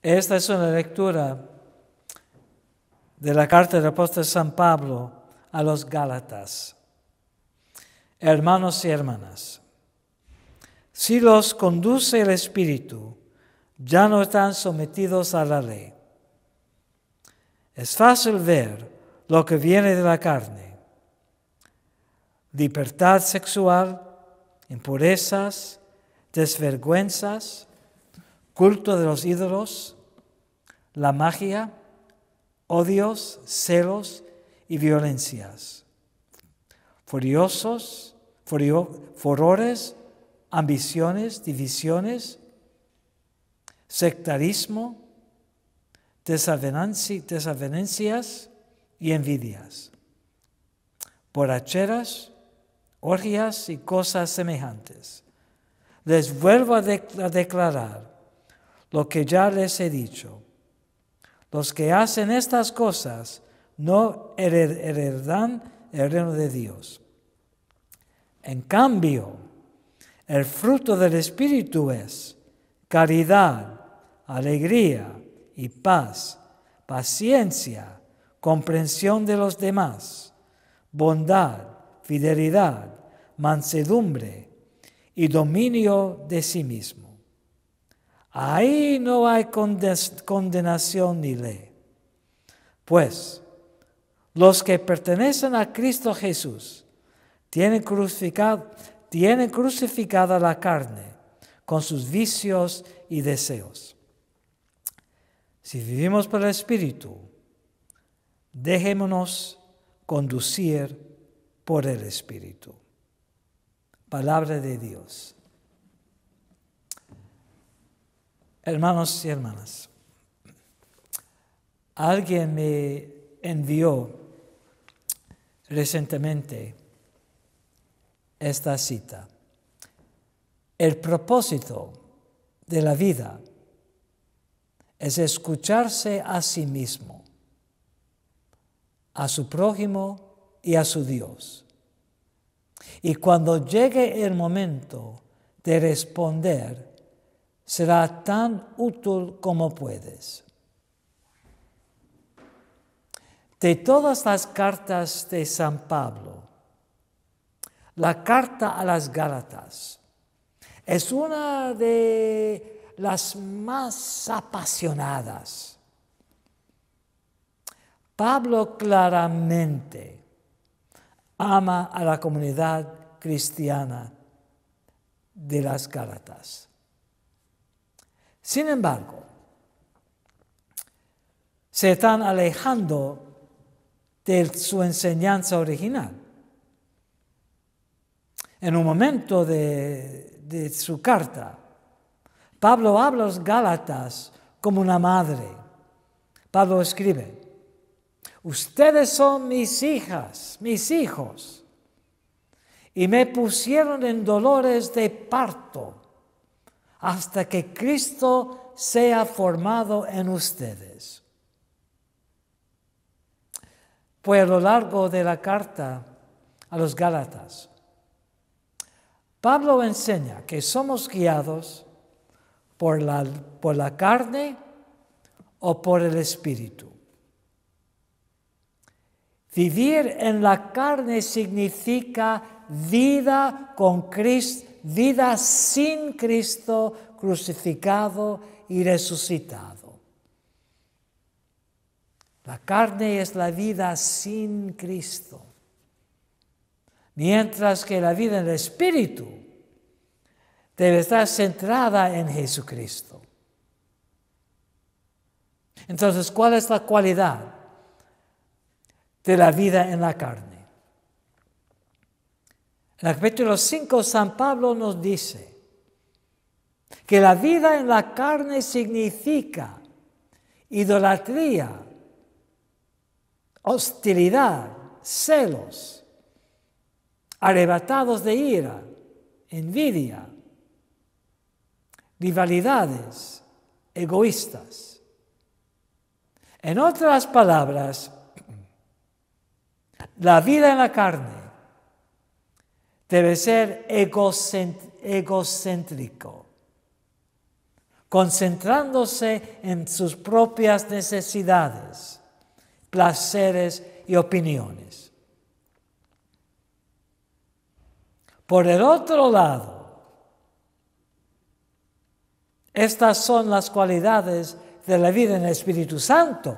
Esta es una lectura de la carta del apóstol San Pablo a los Gálatas. Hermanos y hermanas, si los conduce el Espíritu, ya no están sometidos a la ley. Es fácil ver lo que viene de la carne: libertad sexual, impurezas, desvergüenzas, culto de los ídolos, la magia, odios, celos y violencias, furores, ambiciones, divisiones, sectarismo, desavenencias y envidias, borracheras, orgías y cosas semejantes. Les vuelvo a declarar lo que ya les he dicho: los que hacen estas cosas no heredarán el reino de Dios. En cambio, el fruto del Espíritu es caridad, alegría y paz, paciencia, comprensión de los demás, bondad, fidelidad, mansedumbre y dominio de sí mismo. Ahí no hay condenación ni ley. Pues los que pertenecen a Cristo Jesús tienen crucificada la carne con sus vicios y deseos. Si vivimos por el Espíritu, dejémonos conducir por el Espíritu. Palabra de Dios. Hermanos y hermanas, alguien me envió recientemente esta cita: el propósito de la vida es escucharse a sí mismo, a su prójimo y a su Dios. Y cuando llegue el momento de responder, será tan útil como puedes. De todas las cartas de San Pablo, la carta a las Gálatas es una de las más apasionadas. Pablo claramente ama a la comunidad cristiana de las Gálatas. Sin embargo, se están alejando de su enseñanza original. En un momento de su carta, Pablo habla a los Gálatas como una madre. Pablo escribe: ustedes son mis hijas, mis hijos, y me pusieron en dolores de parto hasta que Cristo sea formado en ustedes. Pues a lo largo de la carta a los Gálatas, Pablo enseña que somos guiados por la carne o por el Espíritu. Vivir en la carne significa vida con Cristo, vida sin Cristo crucificado y resucitado. La carne es la vida sin Cristo, mientras que la vida en el Espíritu debe estar centrada en Jesucristo. Entonces, ¿cuál es la cualidad de la vida en la carne? En el capítulo 5, San Pablo nos dice que la vida en la carne significa idolatría, hostilidad, celos, arrebatados de ira, envidia, rivalidades, egoístas. En otras palabras, la vida en la carne debe ser egocéntrico, concentrándose en sus propias necesidades, placeres y opiniones. Por el otro lado, estas son las cualidades de la vida en el Espíritu Santo: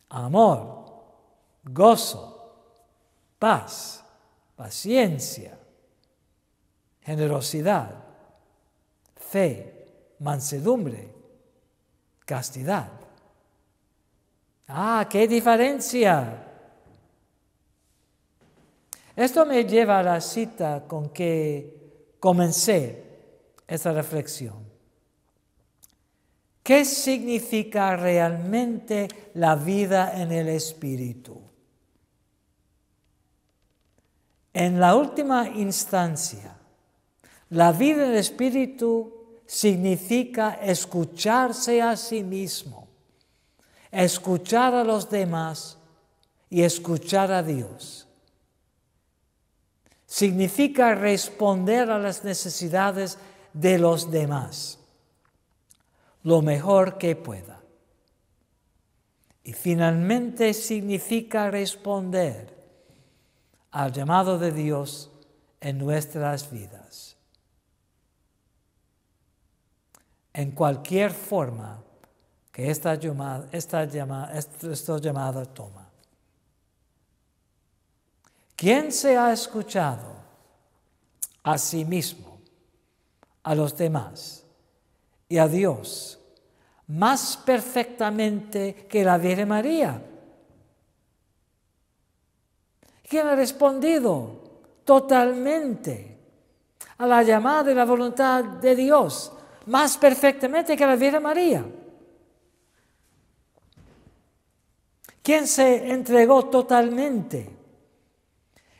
amor, gozo, paz, paciencia, generosidad, fe, mansedumbre, castidad. ¡Qué diferencia! Esto me lleva a la cita con que comencé esta reflexión. ¿Qué significa realmente la vida en el Espíritu? En la última instancia, la vida en el Espíritu significa escucharse a sí mismo, escuchar a los demás y escuchar a Dios. Significa responder a las necesidades de los demás lo mejor que pueda. Y finalmente significa responder al llamado de Dios en nuestras vidas, en cualquier forma que esta llamada toma. ¿Quién se ha escuchado a sí mismo, a los demás y a Dios más perfectamente que la Virgen María? ¿Quién ha respondido totalmente a la llamada y la voluntad de Dios más perfectamente que la Virgen María? ¿Quién se entregó totalmente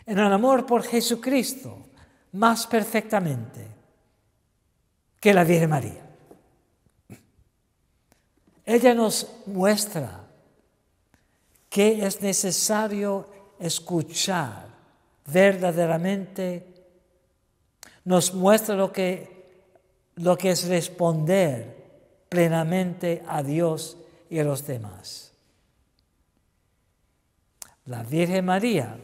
en el amor por Jesucristo más perfectamente que la Virgen María? Ella nos muestra que es necesario escuchar verdaderamente, nos muestra lo que es responder plenamente a Dios y a los demás. La Virgen María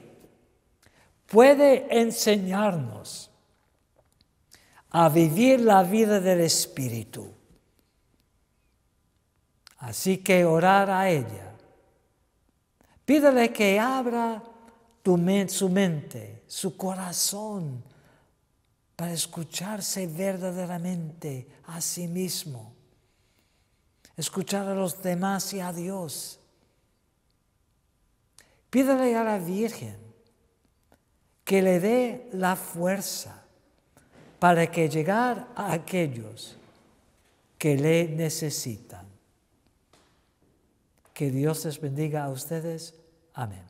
puede enseñarnos a vivir la vida del Espíritu. Así que orar a ella. Pídele que abra su mente, su corazón, para escucharse verdaderamente a sí mismo, escuchar a los demás y a Dios. Pídele a la Virgen que le dé la fuerza para que llegar a aquellos que le necesitan. Que Dios les bendiga a ustedes. Amén.